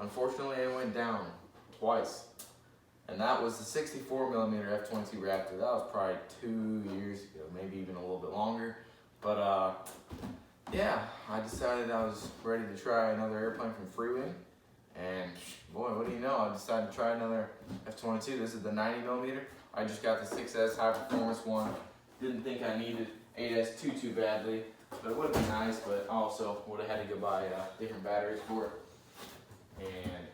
unfortunately it went down twice. And that was the 64mm F-22 Raptor. That was probably 2 years ago, maybe even a little bit longer. But yeah, I decided I was ready to try another airplane from Freewing. And boy, what do you know, I decided to try another F-22. This is the 90mm. I just got the 6S high performance one. Didn't think I needed 8S too badly, but it would have been nice, but I also would have had to go buy different batteries for it. And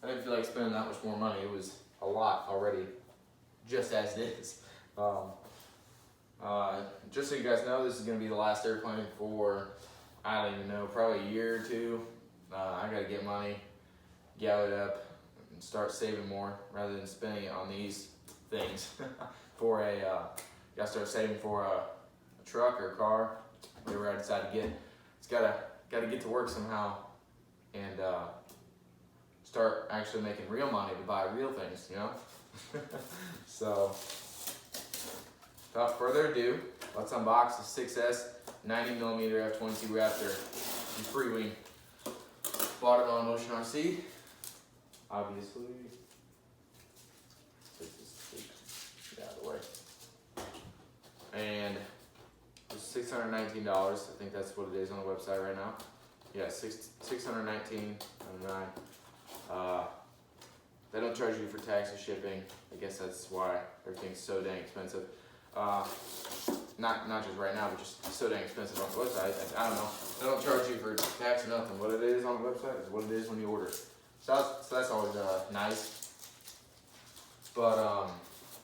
I didn't feel like spending that much more money. It was a lot already, just as it is. Just so you guys know, this is going to be the last airplane for, I don't even know, probably a year or two. I got to get money, gather it up, and start saving more rather than spending it on these things. For a, got to start saving for a truck or a car, whatever I decide to get. It's got to get to work somehow and start actually making real money to buy real things, you know? So, without further ado, let's unbox the 6S 90mm F-22 Raptor from Freewing. Bought it on Motion RC, obviously. Get out of the way. And it's $619. I think that's what it is on the website right now. Yeah, $619.99. They don't charge you for tax or shipping. I guess that's why everything's so dang expensive. Not just right now, but just so dang expensive on the website. I don't know. They don't charge you for tax or nothing. What it is on the website is what it is when you order it. So that's always nice. But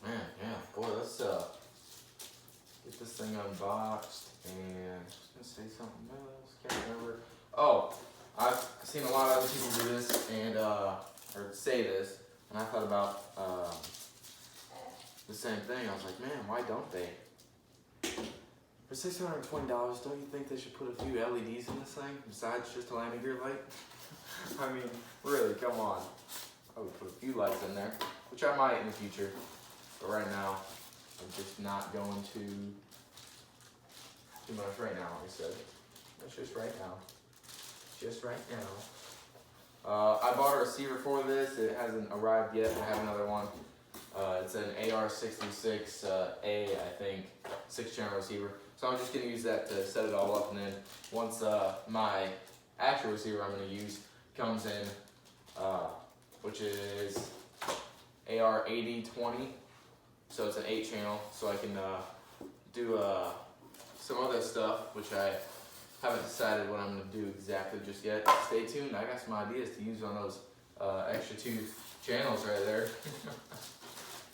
man, yeah, boy, let's get this thing unboxed. And I was gonna say something else. Can't remember. Oh, I've seen a lot of other people do this and or say this, and I thought about the same thing. I was like, man, why don't they? For $620, don't you think they should put a few LEDs in this thing besides just a landing gear light? I mean, really, come on. I would put a few lights in there, which I might in the future, but right now, I'm just not going to too much right now, like I said. That's just right now. Just right now. I bought a receiver for this. It hasn't arrived yet. I have another one. It's an AR66A, I think, 6-channel receiver. So I'm just going to use that to set it all up, and then once my actual receiver I'm going to use comes in, which is AR8020, so it's an 8-channel, so I can do some other stuff, which I haven't decided what I'm going to do exactly just yet. Stay tuned, I got some ideas to use on those extra 2 channels right there.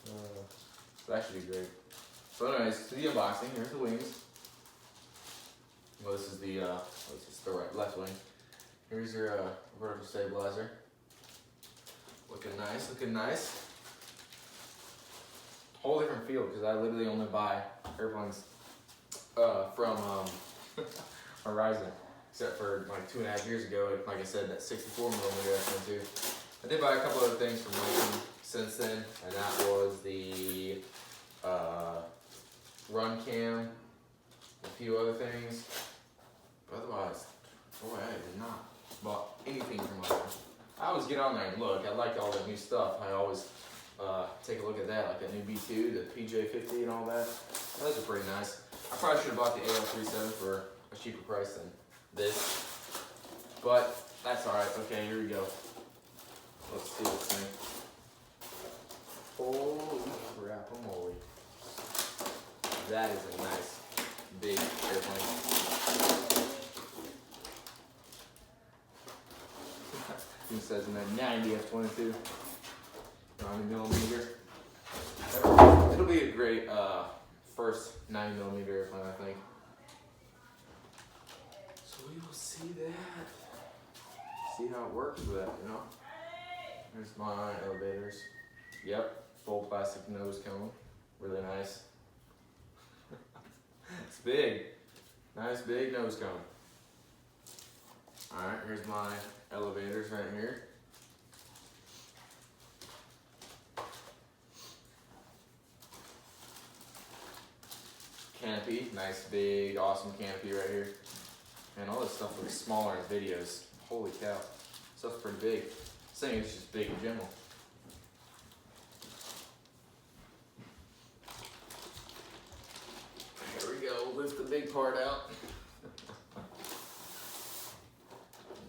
So that should be great. So anyways, to the unboxing, here's the wings. Well, this is the left wing. Here's your vertical stabilizer. Looking nice, looking nice. Whole different feel, because I literally only buy airplanes from Horizon, except for like 2.5 years ago, like I said, that 64mm F-22. I did buy a couple other things from Motion since then, and that was the run cam, a few other things. But otherwise, boy, I did not bought anything from Motion. I always get on there and look. I like all the new stuff. I always take a look at that, like that new B2, the PJ50 and all that. Those are pretty nice. I probably should have bought the AL37 for a cheaper price than this, but that's alright. Okay, here we go. Let's see this thing. Holy crap, moly. That is a nice, big airplane. It says in that 90 F-22, 90mm. It'll be a great first 90mm airplane, I think. So we will see that. See how it works with that, you know? There's my elevators. Yep, full plastic nose cone. Really nice. It's big. Nice big nose cone. Alright, here's my elevators right here. Canopy, nice big awesome canopy right here. And all this stuff looks smaller in videos. Holy cow, stuff's pretty big. This thing is just big in general. There we go, lift the big part out.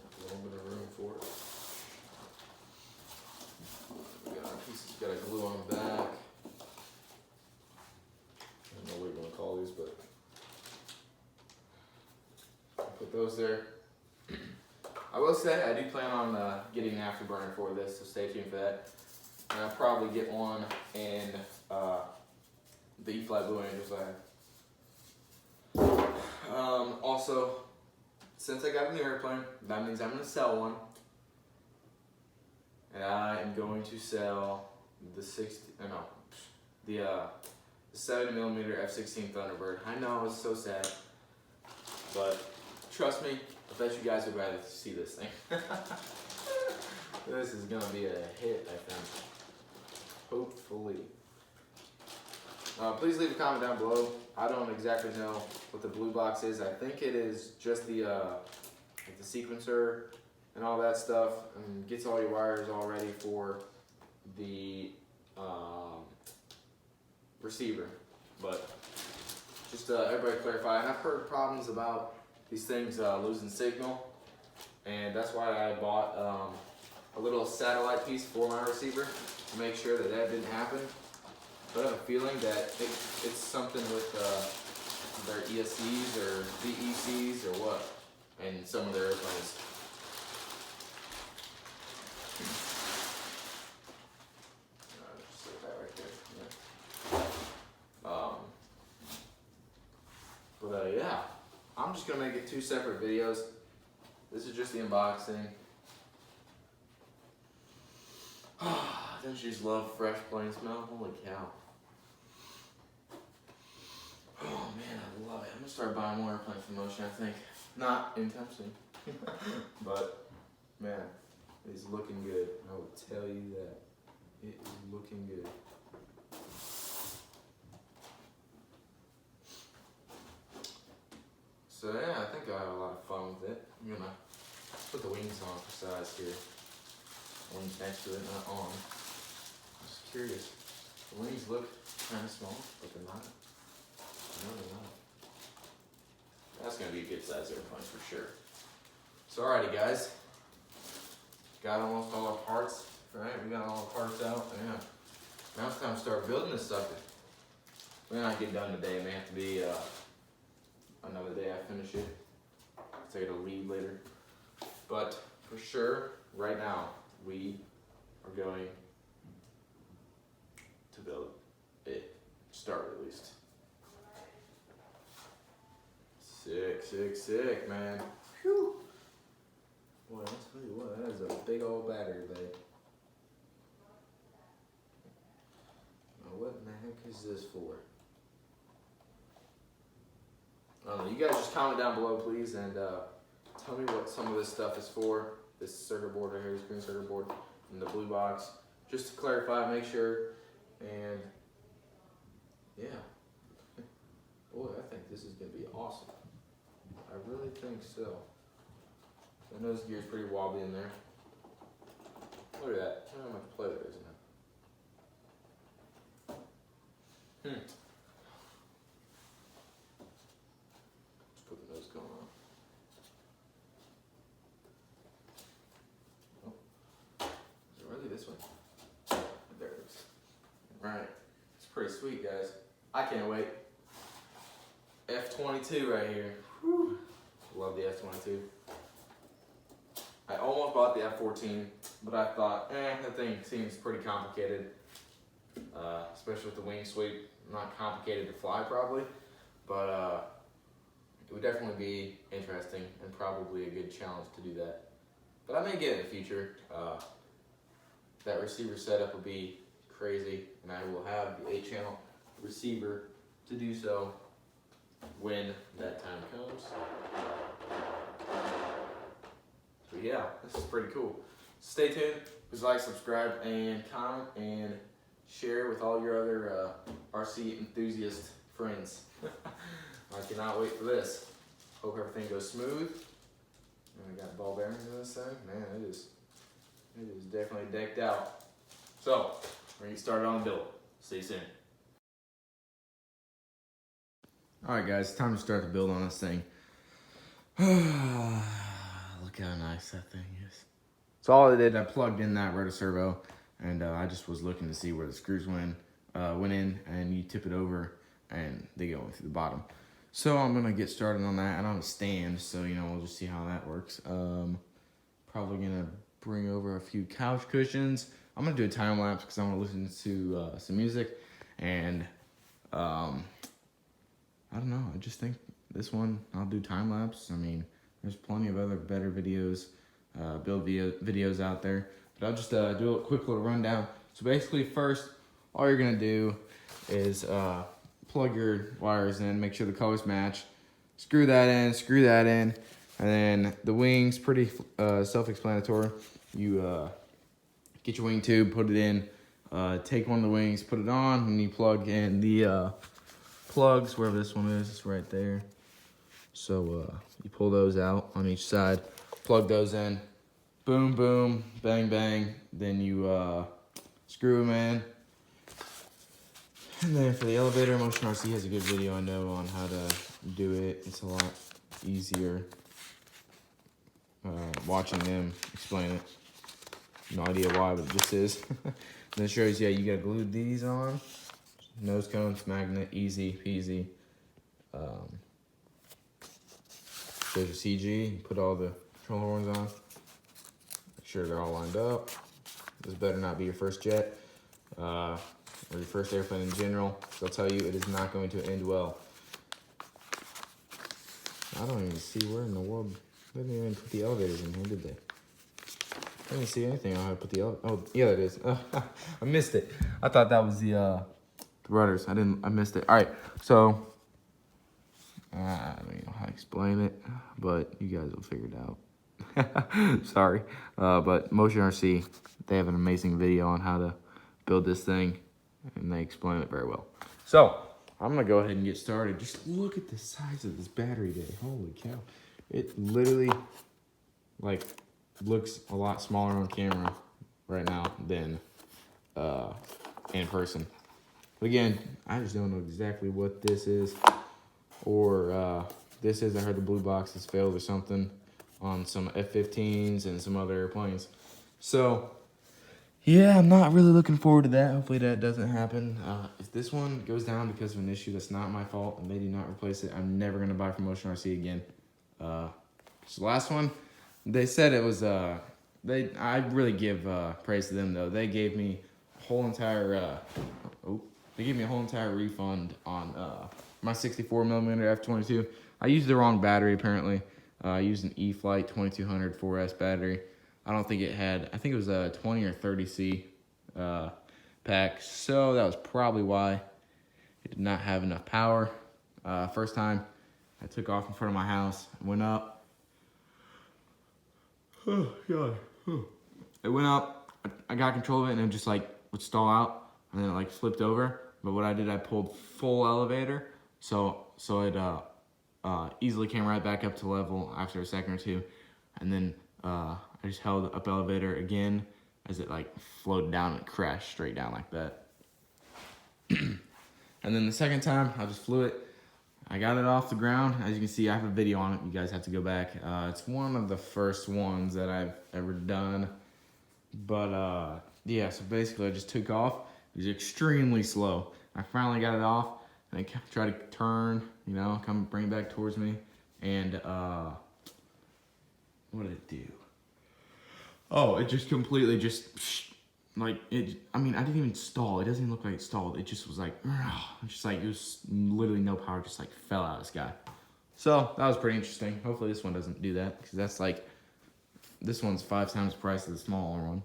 A little bit of room for it. We got our pieces, got a glue on the back. I don't know what you're gonna call these, but put those there. I will say I do plan on getting an afterburner for this, so stay tuned for that. And I'll probably get one in the E-Fly Blue Angels I have. Also, since I got a new airplane, that means I'm going to sell one. And I am going to sell the 70mm F-16 Thunderbird. I know, it's so sad, but trust me, I bet you guys would rather see this thing. This is gonna be a hit, I think. Hopefully. Please leave a comment down below. I don't exactly know what the blue box is. I think it is just the like the sequencer and all that stuff, and gets all your wires all ready for the receiver. But just everybody clarify, and I've heard problems about these things losing signal, and that's why I bought a little satellite piece for my receiver to make sure that that didn't happen. But I have a feeling that it's something with their ESCs or VECs or what in some of their airplanes. Just like that right there. Yeah. Yeah. I'm just gonna make it 2 separate videos. This is just the unboxing. Don't you just love fresh plane smell? Holy cow. Oh man, I love it. I'm gonna start buying more airplanes from Motion, I think. Not intentionally. But man, it's looking good. I will tell you that. It is looking good. So yeah, I think I'll have a lot of fun with it. I'm gonna put the wings on for size here. Wings next to it, not on. I'm just curious. The wings look kind of small, but they're not. No, they're not. That's gonna be a good size airplane for sure. So alrighty guys. Got almost all our parts, right? We got all our parts out, yeah. Now it's time to start building this sucker. We may not get done today, it may have to be another day I finish it. So I gotta leave later. But for sure, right now, we are going to build it. Start at least. Sick, sick, sick, man. Whew. Boy, I'll tell you what, that is a big old battery, babe. Now what in the heck is this for? You guys just comment down below, please, and tell me what some of this stuff is for. This circuit board right here, this green circuit board, and the blue box. Just to clarify, make sure, and yeah. Boy, I think this is going to be awesome. I really think so. I know this gear's pretty wobbly in there. Look at that. I don't know how much play there is in it. Let's put the nose cone on. Oh. Is it really this one? There it is. Right. It's pretty sweet, guys. I can't wait. F-22 right here. Whew. Love the F-22. I almost bought the F-14, but I thought, that thing seems pretty complicated, especially with the wing sweep. Not complicated to fly probably, but it would definitely be interesting and probably a good challenge to do that. But I may get it in the future. That receiver setup will be crazy, and I will have the 8-channel receiver to do so when that time comes. But yeah, this is pretty cool. Stay tuned. Please like, subscribe, and comment, and share with all your other RC enthusiast friends. I cannot wait for this. Hope everything goes smooth. And we got ball bearings in this thing. Man, it is It is definitely decked out. So, we're gonna get started on the build. See you soon. Alright guys, time to start the build on this thing. Look how nice that thing is. So all I did, I plugged in that rotor servo, and I just was looking to see where the screws went in, and you tip it over, and they go in through the bottom. So I'm gonna get started on that. I don't have a stand, so you know, we'll just see how that works. Probably gonna bring over a few couch cushions. I'm gonna do a time lapse because I want to listen to some music, and I don't know. I just think this one I'll do time lapse. I mean, there's plenty of other better videos, build videos out there, but I'll just do a quick little rundown. So basically, first, all you're gonna do is plug your wires in, make sure the colors match, screw that in, and then the wings, pretty self-explanatory. You get your wing tube, put it in, take one of the wings, put it on, and you plug in the plugs, wherever this one is, it's right there. So you pull those out on each side, plug those in, boom, boom, bang, bang, then you screw them in. And then for the elevator, Motion RC has a good video I know on how to do it. It's a lot easier watching them explain it. No idea why, but it just is. Then it shows you, you gotta glue these on. Nose cones, magnet, easy peasy. Shows your CG, you put all the control horns on. Make sure they're all lined up. This better not be your first jet, or your first airplane in general. So I'll tell you, it is not going to end well. I don't even see where in the world, they didn't even put the elevators in here, did they? I didn't see anything on how to put the elevator. Oh, yeah, it is. I missed it. I thought that was the rudders. I missed it. All right, so I don't even know how to explain it, but you guys will figure it out. Sorry, but Motion RC, they have an amazing video on how to build this thing, and they explain it very well. So I'm gonna go ahead and get started. Just look at the size of this battery bay. Holy cow! It literally like looks a lot smaller on camera right now than in person. But again, I just don't know exactly what this is, or this is. I heard the blue box has failed or something on some F-15s and some other airplanes. So yeah, I'm not really looking forward to that. Hopefully that doesn't happen. If this one goes down because of an issue, that's not my fault, and they do not replace it, I'm never gonna buy from Motion RC again. So the last one, they said it was I really give praise to them though. They gave me a whole entire refund on my 64mm F-22. I used the wrong battery apparently. I used an E-Flight 2200 4S battery. I don't think it had, I think it was a 20 or 30C pack, so that was probably why it did not have enough power. First time I took off in front of my house, went up. Oh God. It went up, I got control of it, and it just like would stall out, and then it like flipped over. But what I did, I pulled full elevator, so it easily came right back up to level after a second or two, and then I just held up elevator again as it like floated down and crashed straight down like that. And then the second time, I just flew it. I got it off the ground. As you can see, I have a video on it. You guys have to go back. It's one of the first ones that I've ever done. But yeah, so basically I just took off. It was extremely slow. I finally got it off, and I tried to turn, you know, come bring it back towards me. And what did it do? Oh, it just completely just like it. I mean, I didn't even stall. It doesn't even look like it stalled. It just was like, just like it was literally no power. Just like fell out of the sky. So that was pretty interesting. Hopefully this one doesn't do that, because that's like, this one's 5 times the price of the smaller one.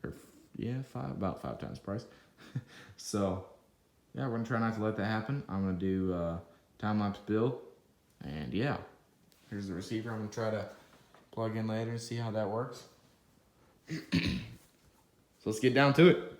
Or yeah, about 5 times the price. So yeah, we're gonna try not to let that happen. I'm gonna do time-lapse build, and yeah, here's the receiver. I'm gonna try to plug in later and see how that works. So let's get down to it.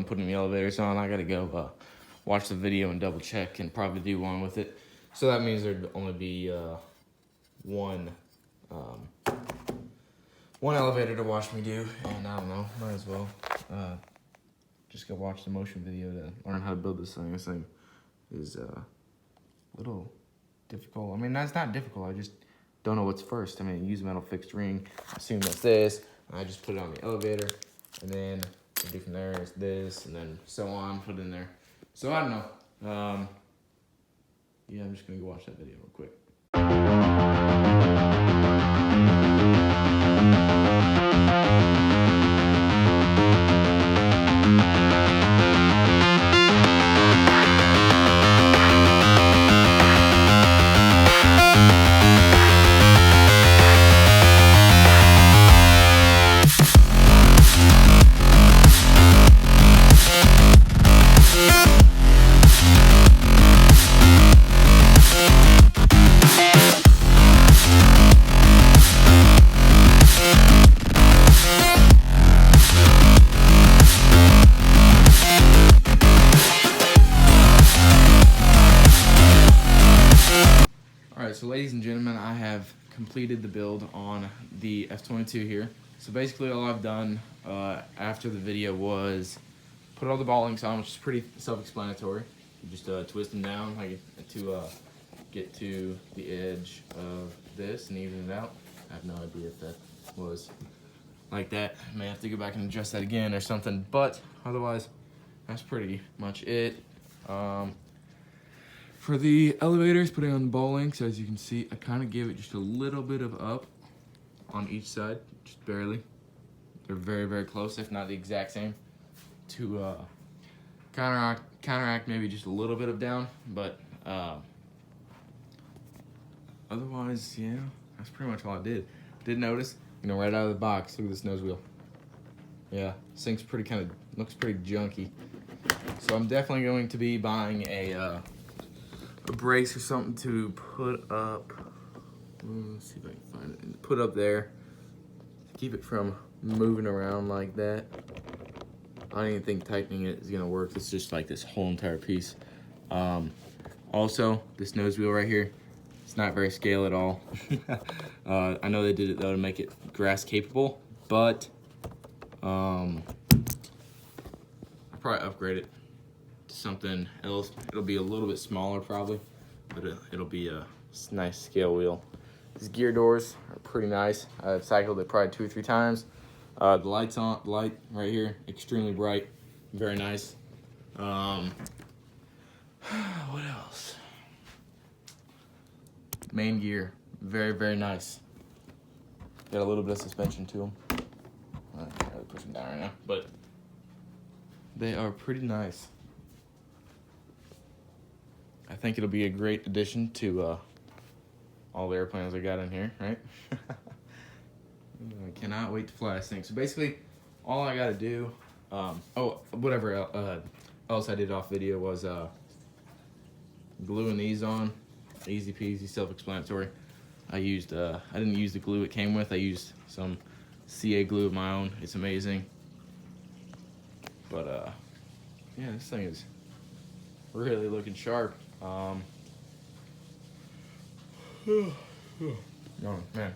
I'm putting the elevators on, I gotta go watch the video and double check and probably do one with it. So that means there'd only be one elevator to watch me do, and I don't know, might as well just go watch the motion video to learn how to build this thing. This thing is a little difficult. I mean, that's not difficult, I just don't know what's first. I mean, use a metal fixed ring, assume that's this, and I just put it on the elevator, and then what I do from there is this, and then so on, put it in there. So I don't know. Yeah, I'm just gonna go watch that video real quick. Alright, so ladies and gentlemen, I have completed the build on the F-22 here. So basically all I've done after the video was put all the ball links on, which is pretty self-explanatory. You just twist them down like to get to the edge of this and even it out. I have no idea if that was like that. I may have to go back and adjust that again or something, but otherwise that's pretty much it. For the elevators, putting on the ball links, as you can see, I kind of gave it just a little bit of up on each side, just barely. They're very, very close, if not the exact same, to counteract maybe just a little bit of down, but otherwise, yeah, that's pretty much all I did. Did notice, right out of the box, look at this nose wheel. Yeah, this thing's pretty looks pretty junky. So I'm definitely going to be buying a brace or something to put up. Let's see if I can find it. Put up there to keep it from moving around like that. I don't even think tightening it is gonna work. It's just like this whole entire piece. Also, this nose wheel right here, it's not very scale at all. I know they did it though to make it grass capable, but I'll probably upgrade it to something else. It'll be a little bit smaller probably, but it'll be a nice scale wheel. These gear doors are pretty nice. I've cycled it probably 2 or 3 times. The light right here, extremely bright, very nice. What else? Main gear, very, very nice. Got a little bit of suspension to them. I can't really push them down right now, but they are pretty nice. I think it'll be a great addition to all the airplanes I got in here, right? I cannot wait to fly this thing. So basically, all I gotta do, whatever else I did off video was gluing these on. Easy peasy, self-explanatory. I didn't use the glue it came with. I used some CA glue of my own. It's amazing. But yeah, this thing is really looking sharp. Oh man.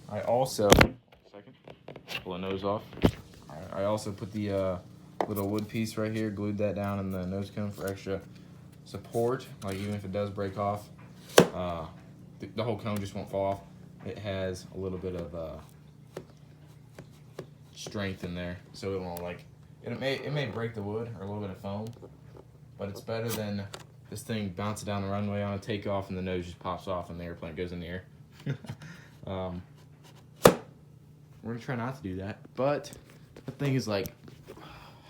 I also pull the nose off. I also put the little wood piece right here, glued that down in the nose cone for extra support. Like even if it does break off, the whole cone just won't fall off. It has a little bit of strength in there, so it won't it may break the wood or a little bit of foam, but it's better than this thing bouncing down the runway on a takeoff and the nose just pops off and the airplane goes in the air. We're gonna try not to do that, but the thing is like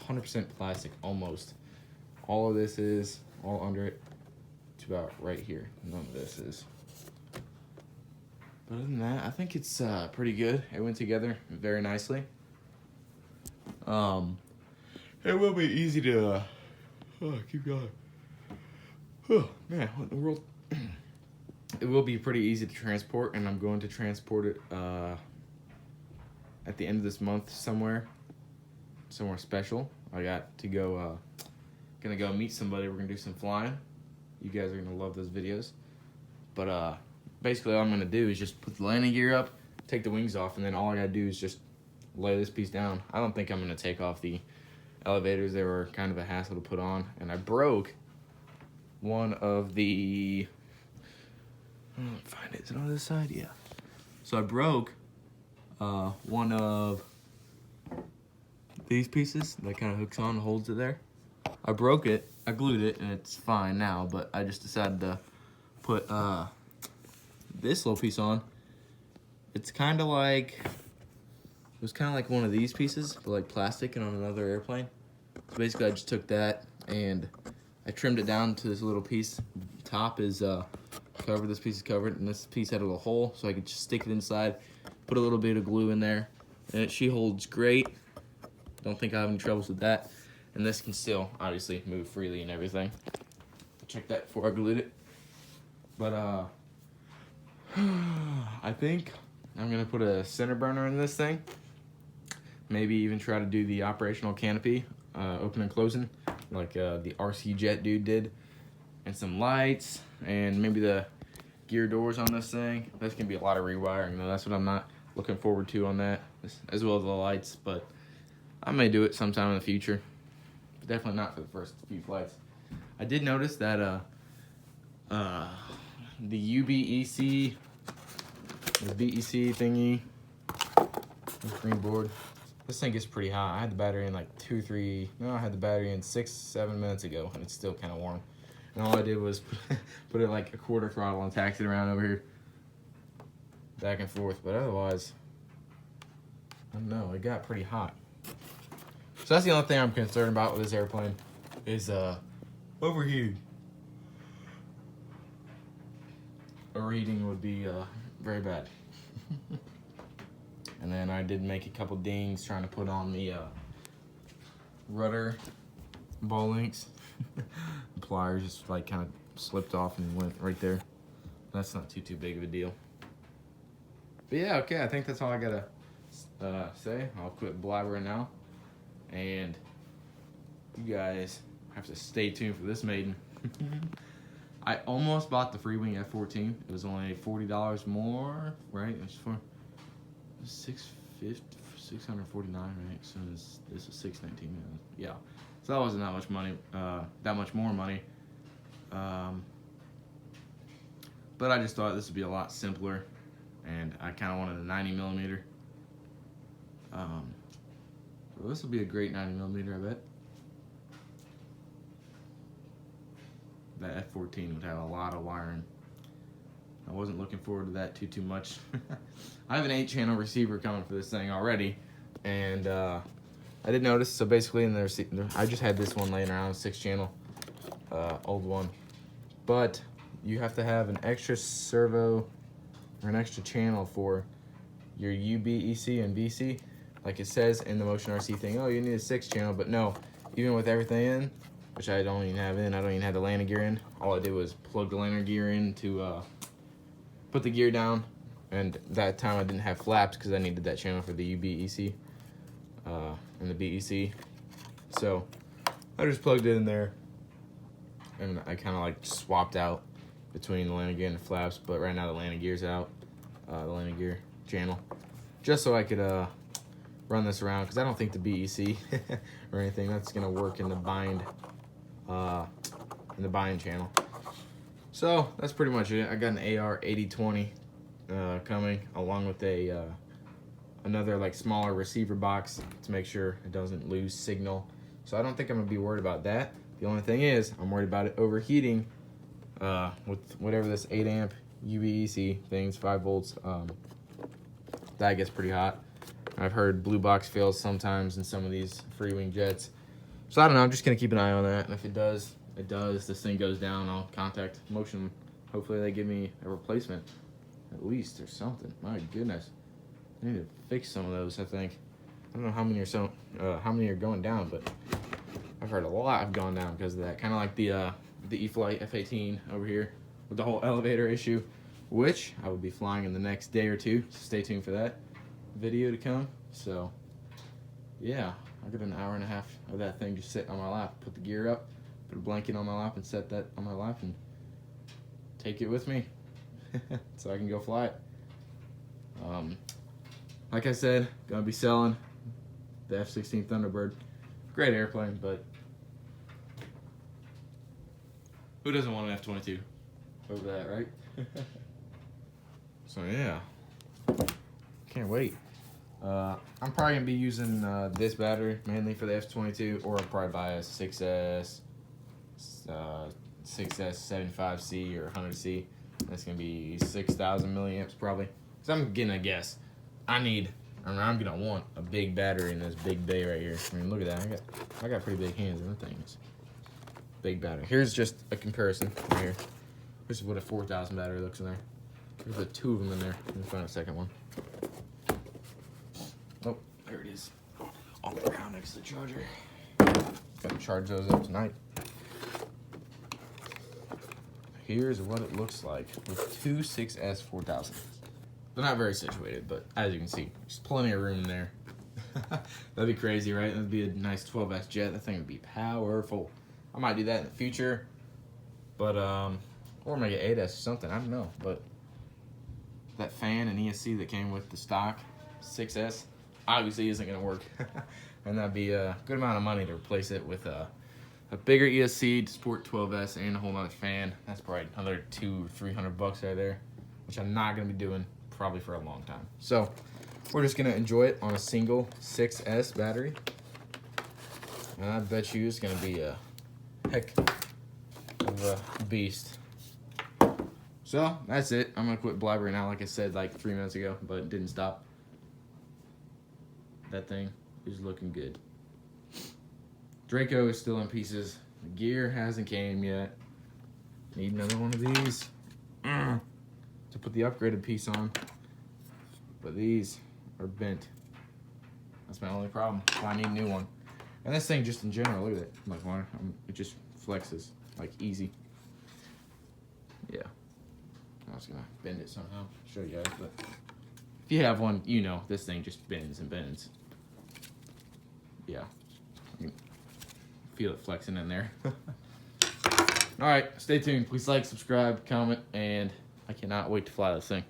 100% plastic almost. All of this is all under it to about right here. None of this is. But other than that, I think it's pretty good. It went together very nicely. It will be easy to keep going. Oh man, what in the world? It will be pretty easy to transport, and I'm going to transport it at the end of this month somewhere special. I got to go, gonna go meet somebody. We're gonna do some flying. You guys are gonna love those videos. But basically all I'm gonna do is just put the landing gear up, take the wings off, and then all I gotta do is just lay this piece down. I don't think I'm gonna take off the elevators. They were kind of a hassle to put on, and I broke one of the, find it, is it on this side? Yeah. So I broke one of these pieces that kind of hooks on and holds it there. I broke it, I glued it, and it's fine now, but I just decided to put this little piece on. It's kind of like, it was kind of like one of these pieces, but like plastic and on another airplane. So basically I just took that and I trimmed it down to this little piece. Top is covered, this piece is covered, and this piece had a little hole, so I could just stick it inside, put a little bit of glue in there, and she holds great. Don't think I have any troubles with that. And this can still, obviously, move freely and everything. Check that before I glued it. But, I think I'm gonna put a center burner in this thing. Maybe even try to do the operational canopy, open and closing, like the RC Jet dude did. And some lights, and maybe the gear doors on this thing. That's gonna be a lot of rewiring, though. That's what I'm not looking forward to on that, as well as the lights. But I may do it sometime in the future. But definitely not for the first few flights. I did notice that the UBEC, the BEC thingy, the green board, this thing gets pretty hot. I had the battery in like I had the battery in 6-7 minutes ago, and it's still kind of warm. And all I did was put it like a quarter throttle and taxi it around over here, back and forth. But otherwise, I don't know, it got pretty hot. So that's the only thing I'm concerned about with this airplane is overheating. Overheating would be very bad. And then I did make a couple dings trying to put on the rudder ball links. The pliers just like kind of slipped off and went right there. That's not too big of a deal. But yeah, okay, I think that's all I gotta say. I'll quit blabbering now, and you guys have to stay tuned for this maiden. I almost bought the Freewing F14. It was only $40 more, right? It was for $649, right? So this is $619. Yeah. So that wasn't that much money, that much more money. But I just thought this would be a lot simpler, and I kind of wanted a 90mm. So this will be a great 90mm, I bet. That F14 would have a lot of wiring. I wasn't looking forward to that too much. I have an 8-channel receiver coming for this thing already, and I did notice. So basically, in the receiver, I just had this one laying around, 6-channel, old one. But you have to have an extra servo or an extra channel for your UBEC and BC, like it says in the Motion RC thing. Oh, you need a 6-channel, but no. Even with everything in, which I don't even have in, I don't even have the landing gear in. All I did was plug the landing gear in to put the gear down, and that time I didn't have flaps because I needed that channel for the UBEC and the BEC. So I just plugged it in there, and I kind of like swapped out between the landing gear and the flaps, but right now the landing gear's out, the landing gear channel, just so I could run this around, because I don't think the BEC or anything that's gonna work in the bind channel. So that's pretty much it. I got an AR 8020 coming, along with a another like smaller receiver box to make sure it doesn't lose signal. So I don't think I'm gonna be worried about that. The only thing is I'm worried about it overheating with whatever this 8-amp UBEC things, 5 volts. That gets pretty hot. I've heard blue box fails sometimes in some of these Freewing jets. So I don't know, I'm just gonna keep an eye on that, and if it does, this thing goes down, I'll contact Motion. Hopefully they give me a replacement, at least, or something. My goodness. I need to fix some of those, I think. I don't know how many are going down, but I've heard a lot have gone down because of that. Kind of like the E-Flight F-18 over here with the whole elevator issue, which I will be flying in the next day or two, so stay tuned for that video to come. So yeah, I get an hour and a half of that thing just sitting on my lap. Put the gear up, put a blanket on my lap, and set that on my lap, and take it with me so I can go fly it. Like I said, gonna be selling the F-16 Thunderbird. Great airplane, but who doesn't want an F-22 over that, right? So yeah, can't wait. I'm probably gonna be using this battery mainly for the F-22, or I'll probably buy a 6S 75C or 100C. That's gonna be 6,000 milliamps probably. So I'm gonna guess I'm gonna want a big battery in this big bay right here. I mean, look at that. I got pretty big hands and that thing is big battery. Here's just a comparison right here. This is what a 4,000 battery looks in there. There's the 2 of them in there. Let me find a second one. Oh, there it is. On the ground next to the charger. Gotta charge those up tonight. Here's what it looks like with 2 6S 4000s. They're not very situated, but as you can see, there's plenty of room in there. That'd be crazy, right? That'd be a nice 12S jet. That thing would be powerful. I might do that in the future, but or make it 8S or something. I don't know, but that fan and ESC that came with the stock 6S obviously isn't gonna work, and that'd be a good amount of money to replace it with a bigger ESC to support 12S and a whole nother fan. That's probably another $200 or $300 right there, which I'm not gonna be doing probably for a long time. So we're just gonna enjoy it on a single 6S battery, and I bet you it's gonna be a heck of a beast. So that's it. I'm gonna quit blabbering now, like I said like 3 minutes ago, but it didn't stop. That thing is looking good. Draco is still in pieces. The gear hasn't came yet. Need another one of these to put the upgraded piece on. But these are bent. That's my only problem. So I need a new one. And this thing just in general, look at it. Like, it just flexes like easy. Yeah. I was gonna bend it somehow. Show you guys, but if you have one, you know this thing just bends and bends. Yeah. You can feel it flexing in there. Alright, stay tuned. Please like, subscribe, comment, and I cannot wait to fly this thing.